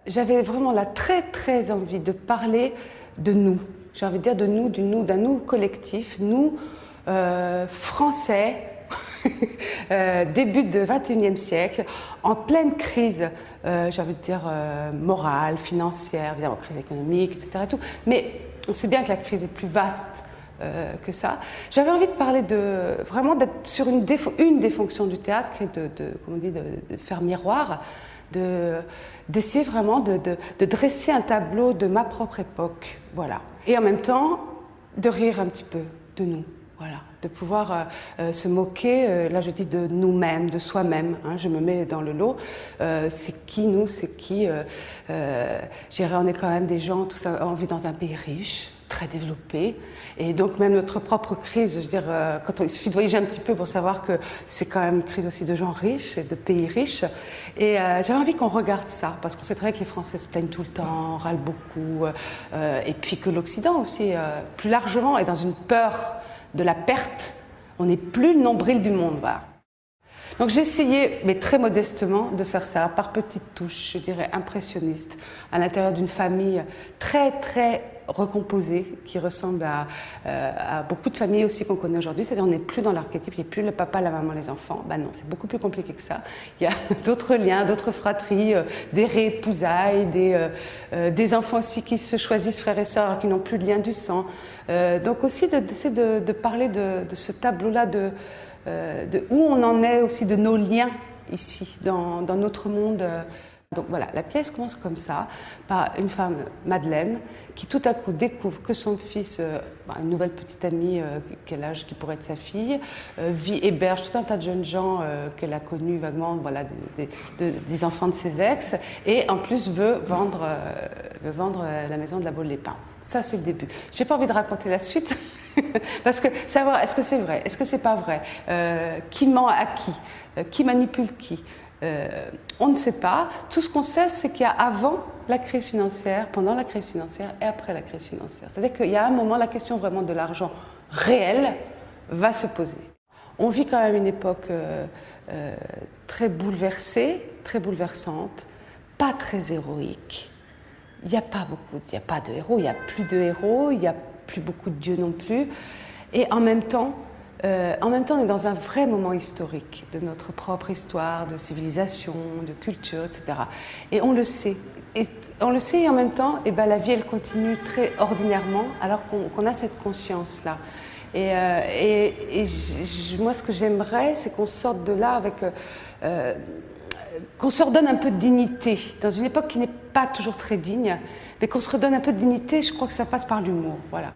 J'avais vraiment la très envie de parler de nous. J'ai envie de dire de nous, d'un nous collectif, nous français, début du XXIe siècle, en pleine crise, j'ai envie de dire morale, financière, évidemment crise économique, etc. Et tout. Mais on sait bien que la crise est plus vaste que ça. J'avais envie de parler vraiment d'être sur une des fonctions du théâtre, qui est comme on dit, de faire miroir, d'essayer vraiment de dresser un tableau de ma propre époque, voilà. Et en même temps, de rire un petit peu de nous, voilà. De pouvoir se moquer, là je dis de nous-mêmes, de soi-même, hein, je me mets dans le lot. C'est qui nous, c'est qui je dirais, on est quand même des gens, tout ça, on vit dans un pays riche, très développé, et donc même notre propre crise, je veux dire, il suffit de voyager un petit peu pour savoir que c'est quand même une crise aussi de gens riches et de pays riches. Et j'avais envie qu'on regarde ça, parce qu'on sait très bien que les Français se plaignent tout le temps, râlent beaucoup, et puis que l'Occident aussi, plus largement, est dans une peur de la perte. On n'est plus le nombril du monde, voilà. Donc j'ai essayé, mais très modestement, de faire ça par petites touches, je dirais impressionnistes, à l'intérieur d'une famille très recomposée, qui ressemble à beaucoup de familles aussi qu'on connaît aujourd'hui. C'est-à-dire on n'est plus dans l'archétype, il n'y a plus le papa, la maman, les enfants. Ben non, c'est beaucoup plus compliqué que ça. Il y a d'autres liens, d'autres fratries, des répousailles, des enfants aussi qui se choisissent frères et sœurs, qui n'ont plus de lien du sang. Donc aussi d'essayer de parler de ce tableau-là, de où on en est aussi de nos liens ici, dans notre monde. Donc voilà, la pièce commence comme ça, par une femme, Madeleine, qui tout à coup découvre que son fils, une nouvelle petite amie, quel âge qui pourrait être sa fille, héberge tout un tas de jeunes gens qu'elle a connus vaguement, voilà, des enfants de ses ex, et en plus veut vendre la maison de la Baule-les-Pins. Ça, c'est le début. J'ai pas envie de raconter la suite, parce que savoir, est-ce que c'est vrai, est-ce que c'est pas vrai, qui ment à qui manipule qui, on ne sait pas. Tout ce qu'on sait, c'est qu'il y a avant la crise financière, pendant la crise financière et après la crise financière. C'est-à-dire qu'il y a un moment, la question vraiment de l'argent réel va se poser. On vit quand même une époque très bouleversée, très bouleversante, pas très héroïque. Il n'y a pas de héros, il n'y a plus de héros, il n'y a plus beaucoup de dieux non plus. Et en même temps, on est dans un vrai moment historique de notre propre histoire, de civilisation, de culture, etc. Et on le sait. Et en même temps, la vie, elle continue très ordinairement, alors qu'on a cette conscience-là. Moi, ce que j'aimerais, c'est qu'on sorte de là avec... qu'on se redonne un peu de dignité, dans une époque qui n'est pas toujours très digne, mais qu'on se redonne un peu de dignité, je crois que ça passe par l'humour, voilà.